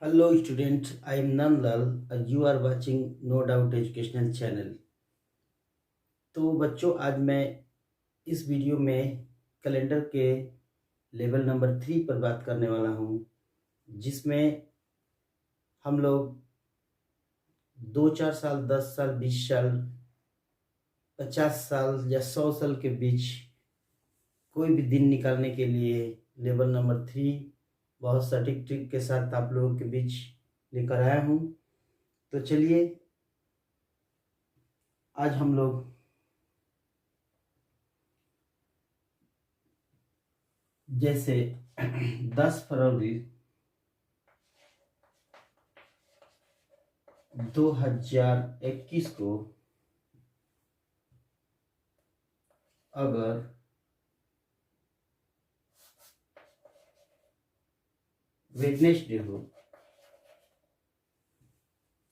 Hello students, I am Nandlal and you are watching No Doubt Educational Channel। तो बच्चों, आज मैं इस वीडियो में कैलेंडर के लेवल नंबर 3 पर बात करने वाला हूँ, जिसमें हम लोग 2-4 साल, 10 साल, 20 साल, 50 साल या 100 साल के बीच कोई भी दिन निकालने के लिए लेवल नंबर 3 बहुत सटीक ट्रिक के साथ आप लोगों के बीच लेकर आया हूँ। तो चलिए आज हम लोग जैसे 10 फरवरी 2021 को अगर वेडनेसडे हो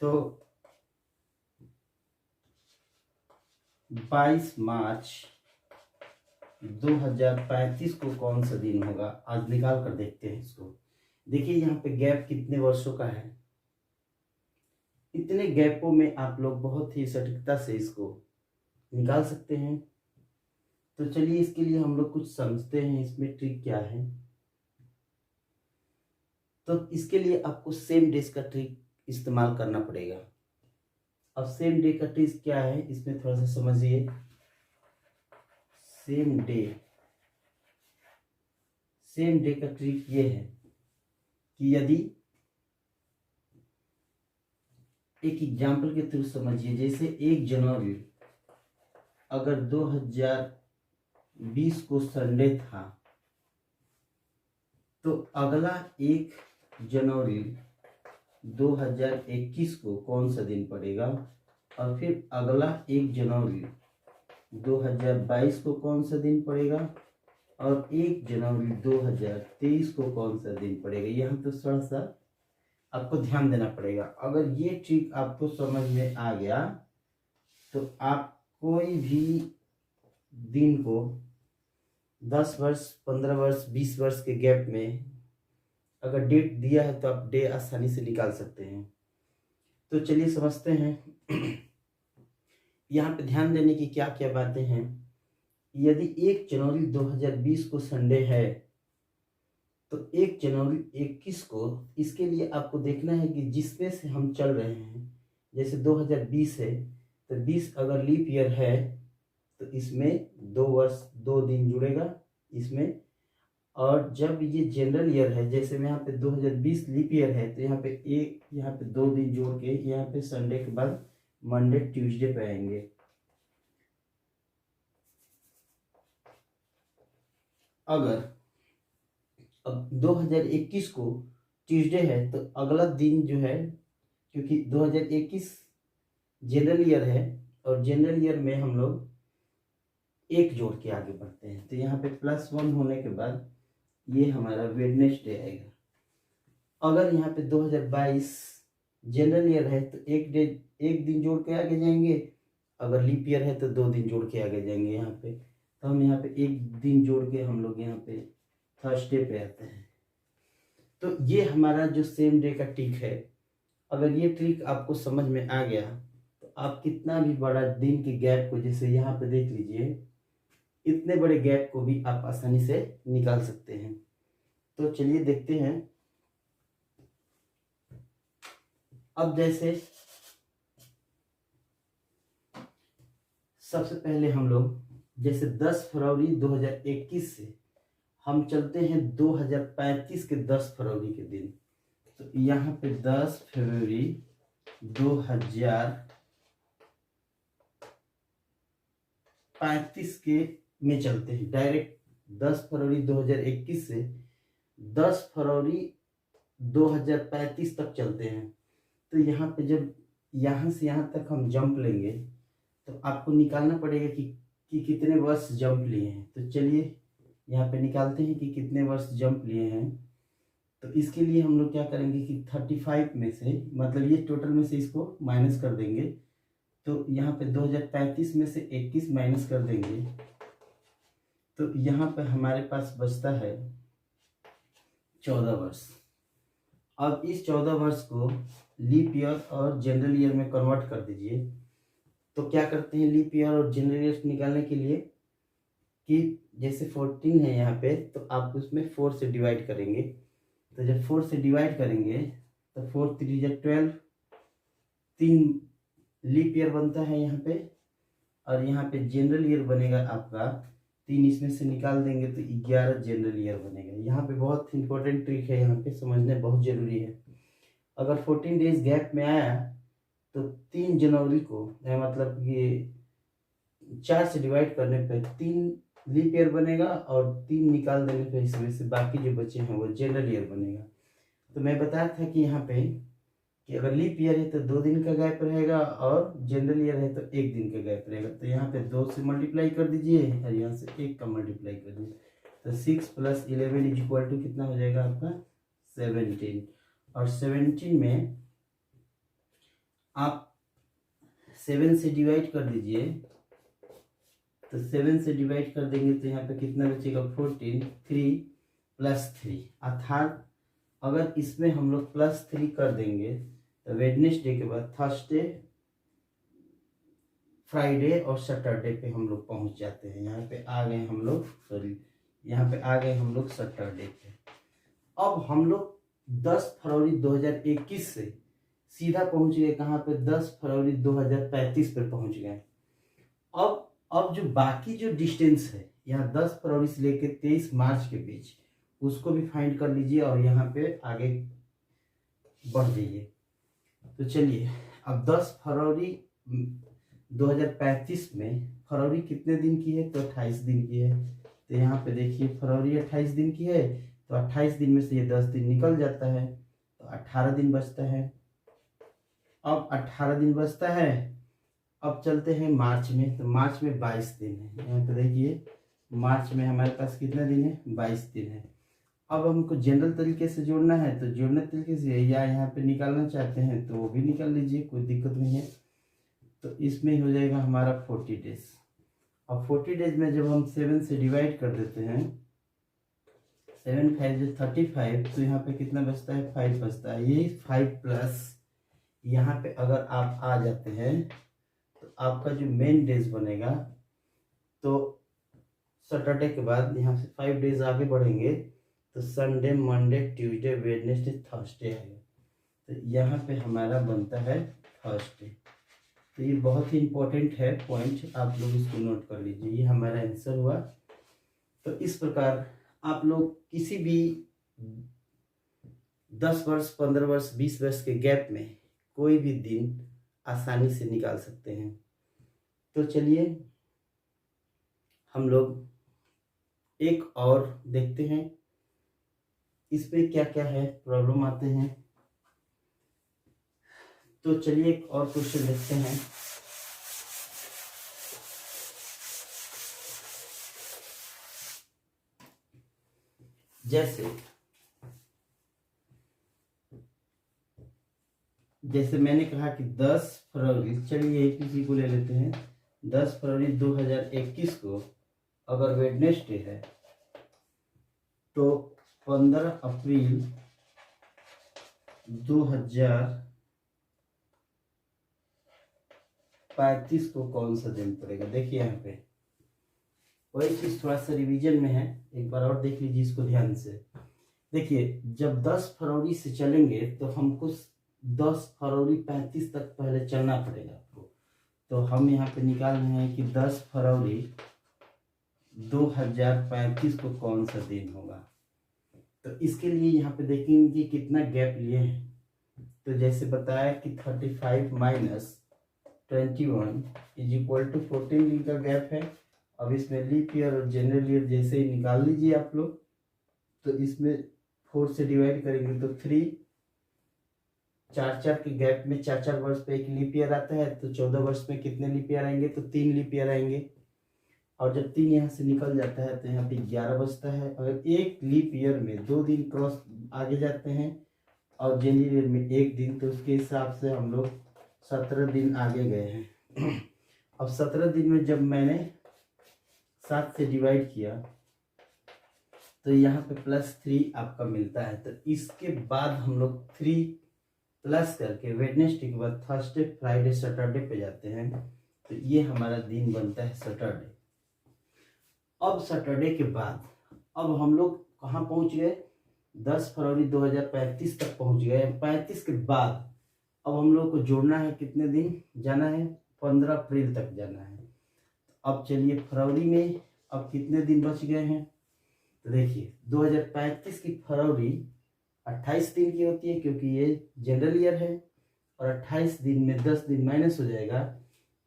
तो 22 मार्च 2035 को कौन सा दिन होगा। आज निकाल कर देखते हैं इसको। देखिए यहाँ पे गैप कितने वर्षों का है। इतने गैपों में आप लोग बहुत ही सटीकता से इसको निकाल सकते हैं। तो चलिए इसके लिए हम लोग कुछ समझते हैं, इसमें ट्रिक क्या है। तो इसके लिए आपको सेम डेज का ट्रिक इस्तेमाल करना पड़ेगा। अब सेम डे का ट्रिक क्या है, इसमें थोड़ा सा समझिए। सेम डे का ट्रिक ये है कि यदि एक एग्जाम्पल के थ्रू समझिए, जैसे 1 जनवरी अगर 2020 को संडे था तो अगला 1 जनवरी 2021 को कौन सा दिन पड़ेगा, और फिर अगला 1 जनवरी 2022 को कौन सा दिन पड़ेगा, और 1 जनवरी 2023 को कौन सा दिन पड़ेगा। यहाँ तो थोड़ा सा आपको ध्यान देना पड़ेगा। अगर ये ट्रिक आपको समझ में आ गया तो आप कोई भी दिन को 10 वर्ष, 15 वर्ष, 20 वर्ष के गैप में अगर डेट दिया है तो आप डे आसानी से निकाल सकते हैं। तो चलिए समझते हैं। यहाँ पे ध्यान देने की क्या क्या बातें हैं। यदि 1 जनवरी 2020 को संडे है तो 1 जनवरी 21 को, इसके लिए आपको देखना है कि जिसमें से हम चल रहे हैं, जैसे 2020 है तो 20 अगर लीप ईयर है तो इसमें 2 वर्ष 2 दिन जुड़ेगा इसमें। और जब ये जनरल ईयर है, जैसे में यहाँ पे 2020 लीप ईयर है तो यहाँ पे 2 दिन जोड़ के यहाँ पे संडे के बाद मंडे ट्यूसडे पे आएंगे। अगर अब 2021 को ट्यूसडे है तो अगला दिन जो है, क्योंकि 2021 जनरल ईयर है और जनरल ईयर में हम लोग 1 जोड़ के आगे बढ़ते हैं, तो यहाँ पे +1 होने के बाद ये हमारा वेडनेसडे आएगा। अगर यहाँ पे 2022 जनरल ईयर है तो 1 दिन जोड़ के आगे जाएंगे। अगर लीप ईयर है तो 2 दिन जोड़ के आगे जाएंगे यहाँ पे। तो हम यहाँ पे 1 दिन जोड़ के हम लोग यहाँ पे थर्सडे पे आते हैं। तो ये हमारा जो सेम डे का ट्रिक है। अगर ये ट्रिक आपको समझ में आ गया तो आप कितना भी बड़ा दिन के गैप को, जैसे यहाँ पे देख लीजिए, इतने बड़े गैप को भी आप आसानी से निकाल सकते हैं। तो चलिए देखते हैं। अब जैसे सबसे पहले हम लोग जैसे 10 फरवरी 2021 से हम चलते हैं 2035 के 10 फरवरी के दिन। तो यहाँ पे 10 फरवरी 2035 के में चलते हैं। डायरेक्ट 10 फरवरी 2021 से 10 फरवरी 2035 तक चलते हैं। तो यहाँ पे जब यहाँ से यहाँ तक हम जंप लेंगे तो आपको निकालना पड़ेगा कि कितने वर्ष जंप लिए हैं। तो चलिए यहाँ पे निकालते हैं कि कितने वर्ष जंप लिए हैं। तो इसके लिए हम लोग क्या करेंगे कि 35 में से, मतलब ये टोटल में से इसको माइनस कर देंगे। तो यहाँ पे 2035 में से 21 माइनस कर देंगे तो यहाँ पे हमारे पास बचता है 14 वर्ष। अब इस 14 वर्ष को लीप ईयर और जनरल ईयर में कन्वर्ट कर दीजिए। तो क्या करते हैं लीप ईयर और जनरल ईयर निकालने के लिए कि जैसे 14 है यहाँ पे, तो आप उसमें 4 से डिवाइड करेंगे। तो जब 4 से डिवाइड करेंगे तो 4 3 जा 12, 3 लीप ईयर बनता है यहाँ पे, और यहाँ पे जनरल ईयर बनेगा आपका 3, इसमें से निकाल देंगे तो 11 जनरल ईयर बनेगा। यहाँ पे बहुत इंपॉर्टेंट ट्रिक है, यहाँ पे समझने बहुत जरूरी है। अगर 14 डेज गैप में आया तो 3 जनवरी को मतलब ये 4 से डिवाइड करने पे 3 लीप ईयर बनेगा और 3 निकाल देने पे इसमें से बाकी जो बचे हैं वो जनरल ईयर बनेगा। तो मैं बताया था कि यहाँ पे कि अगर लीप ईयर है तो 2 दिन का गैप रहेगा और जनरल ईयर है तो 1 दिन का गैप रहेगा। तो यहाँ पे 2 से मल्टीप्लाई कर दीजिए और यहाँ से 1 का मल्टीप्लाई कर दीजिए। तो 6 + 11 = कितना हो जाएगा आपका 17। और 17 में आप 7 से डिवाइड कर दीजिए। तो 7 से डिवाइड कर देंगे तो यहाँ पे कितना बचेगा 14, 3 + 3 अर्थात अगर इसमें हम लोग +3 कर देंगे तो वेडनेसडे के बाद थर्सडे, फ्राइडे और सैटरडे पे हम लोग पहुंच जाते हैं। यहाँ पे आ गए हम लोग, सॉरी यहाँ पे आ गए हम लोग सैटरडे पे। अब हम लोग 10 फरवरी 2021 से सीधा पहुंच गए कहाँ पे 10 फरवरी 2035 पे पहुंच गए। अब जो बाकी जो डिस्टेंस है यहाँ 10 फरवरी से लेकर 23 मार्च के बीच, उसको भी फाइंड कर लीजिए और यहाँ पे आगे बढ़ जाइए। तो चलिए अब 10 फरवरी 2035 में फरवरी कितने दिन की है तो 28 दिन की है। तो यहाँ पे देखिए फरवरी 28 दिन की है, तो 28 दिन में से ये 10 दिन निकल जाता है तो 18 दिन बचता है। अब 18 दिन बचता है। अब चलते हैं मार्च में, तो मार्च में 22 दिन है। यहाँ पे देखिए मार्च में हमारे पास कितना दिन है 22 दिन है। अब हमको जनरल तरीके से जोड़ना है तो जनरल तरीके से या यहाँ पे निकालना चाहते हैं तो वो भी निकाल लीजिए, कोई दिक्कत नहीं है। तो इसमें हो जाएगा हमारा 40 डेज। अब 40 डेज में जब हम 7 से डिवाइड कर देते हैं, 7 5 35, तो यहाँ पे कितना बचता है 5 बचता है। ये 5 प्लस यहाँ पे अगर आप आ जाते हैं तो आपका जो मेन डेज बनेगा, तो सैटरडे के बाद यहाँ से 5 डेज आगे बढ़ेंगे तो Sunday, Monday, Tuesday, Wednesday, Thursday आएगा। तो यहाँ पे हमारा बनता है थर्सडे। तो ये बहुत ही इम्पोर्टेंट है पॉइंट, आप लोग इसको नोट कर लीजिए। ये हमारा आंसर हुआ। तो इस प्रकार आप लोग किसी भी 10 वर्ष, 15 वर्ष, 20 वर्ष के गैप में कोई भी दिन आसानी से निकाल सकते हैं। तो चलिए हम लोग एक और देखते हैं इसमें क्या क्या है प्रॉब्लम आते हैं। तो चलिए एक और क्वेश्चन देखते हैं। जैसे मैंने कहा कि 10 फरवरी, चलिए किसी को ले लेते हैं। 10 फरवरी 2021 को अगर वेडनेसडे है तो 15 अप्रैल 2035 को कौन सा दिन पड़ेगा। देखिए यहाँ पे वही चीज थोड़ा सा रिवीजन में है, एक बार और देख लीजिए इसको ध्यान से। देखिए जब 10 फरवरी से चलेंगे तो हमको 10 फरवरी 35 तक पहले चलना पड़ेगा आपको। तो हम यहाँ पे निकाल रहे हैं कि 10 फरवरी 2035 को कौन सा दिन होगा। तो इसके लिए यहाँ पे देखेंगे कि कितना गैप लिए हैं। तो जैसे बताया कि 35 - 21 = 14 दिन का गैप है। अब इसमें लीप ईयर और जनरल ईयर जैसे ही निकाल लीजिए आप लोग। तो इसमें 4 से डिवाइड करेंगे तो 3, 4 के गैप में 4 वर्ष पे एक लीप ईयर आता है। तो 14 वर्ष में कितने लीप ईयर आएंगे तो 3 लीप ईयर आएंगे। और जब 3 यहाँ से निकल जाता है तो यहाँ पे 11 बचता है। अगर एक लीप ईयर में 2 दिन क्रॉस आगे जाते हैं और जनवरी ईयर में 1 दिन, तो उसके हिसाब से हम लोग 17 दिन आगे गए हैं। अब 17 दिन में जब मैंने 7 से डिवाइड किया तो यहाँ पे +3 आपका मिलता है। तो इसके बाद हम लोग 3 प्लस करके वेडनेसडे के बाद थर्सडे, फ्राइडे, सैटरडे पे जाते हैं। तो ये हमारा दिन बनता है सैटरडे। अब सैटरडे के बाद अब हम लोग कहाँ पहुँच गए? 10 फरवरी 2035 तक पहुँच गए। 35 के बाद अब हम लोग को जोड़ना है, कितने दिन जाना है? 15 अप्रैल तक जाना है। अब चलिए फरवरी में अब कितने दिन बच गए हैं? तो देखिए 2035 की फरवरी 28 दिन की होती है, क्योंकि ये जनरल ईयर है, और 28 दिन में 10 दिन माइनस हो जाएगा,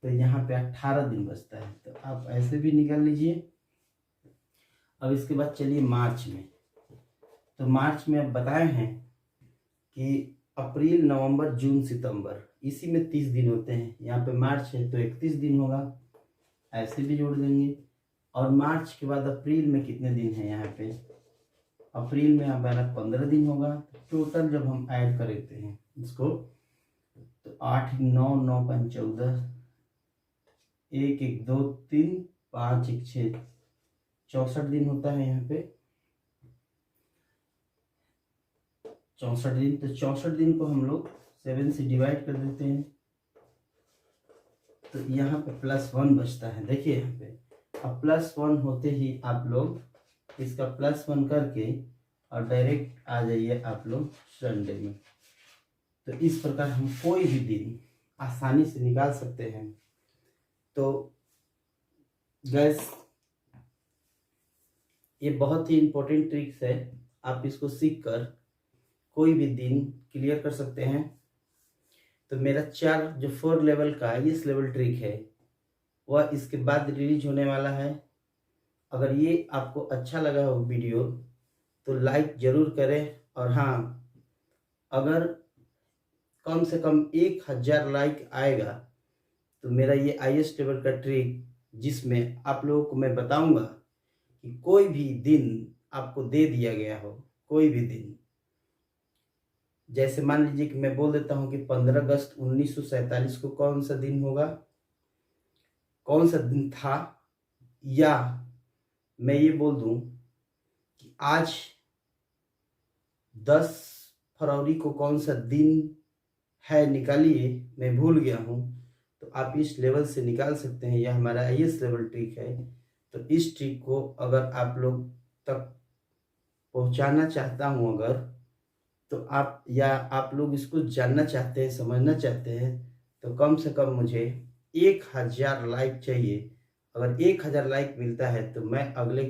तो यहाँ पे 18 दिन बचता है। तो आप ऐसे भी निकाल लीजिए। अब इसके बाद चलिए मार्च में। तो मार्च में अब बताए हैं कि अप्रैल, नवंबर, जून, सितंबर, इसी में 30 दिन होते हैं। यहाँ पे मार्च है तो 31 दिन होगा, ऐसे भी जोड़ देंगे। और मार्च के बाद अप्रैल में कितने दिन हैं? यहाँ पे अप्रैल में हमारा 15 दिन होगा। टोटल जब हम ऐड करते हैं इसको तो 8 9 9 5 14, 1 1 2 3 5 1 6, 64 दिन होता है यहाँ पे, 64 दिन। तो 64 दिन को हम लोग 7 से डिवाइड कर देते हैं, तो यहाँ पे +1 बचता है। देखिए यहाँ पे अब +1 होते ही आप लोग इसका +1 करके और डायरेक्ट आ जाइए आप लोग संडे में। तो इस प्रकार हम कोई भी दिन आसानी से निकाल सकते हैं। तो गैस ये बहुत ही इम्पोर्टेंट ट्रिक्स है, आप इसको सीख कर कोई भी दिन क्लियर कर सकते हैं। तो मेरा 4 लेवल का इस लेवल ट्रिक है वह इसके बाद रिलीज होने वाला है। अगर ये आपको अच्छा लगा हो वीडियो तो लाइक ज़रूर करें, और हाँ, अगर कम से कम 1000 लाइक आएगा तो मेरा ये IAS लेवल का ट्रिक, जिसमें आप लोगों को मैं बताऊंगा कि कोई भी दिन आपको दे दिया गया हो, कोई भी दिन, जैसे मान लीजिए कि मैं बोल देता हूं कि 15 अगस्त 1947 को कौन सा दिन होगा, कौन सा दिन था, या मैं ये बोल दूं कि आज 10 फरवरी को कौन सा दिन है, निकालिए, मैं भूल गया हूं, तो आप इस लेवल से निकाल सकते हैं। यह हमारा IAS लेवल ट्रिक है। तो इस ट्रिक को अगर आप लोग तक पहुंचाना चाहता हूं अगर, तो आप या आप लोग इसको जानना चाहते हैं, समझना चाहते हैं, तो कम से कम मुझे 1000 लाइक चाहिए। अगर 1000 लाइक मिलता है तो मैं अगले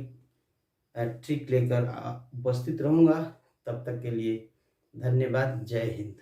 ट्रिक लेकर उपस्थित रहूँगा। तब तक के लिए धन्यवाद। जय हिंद।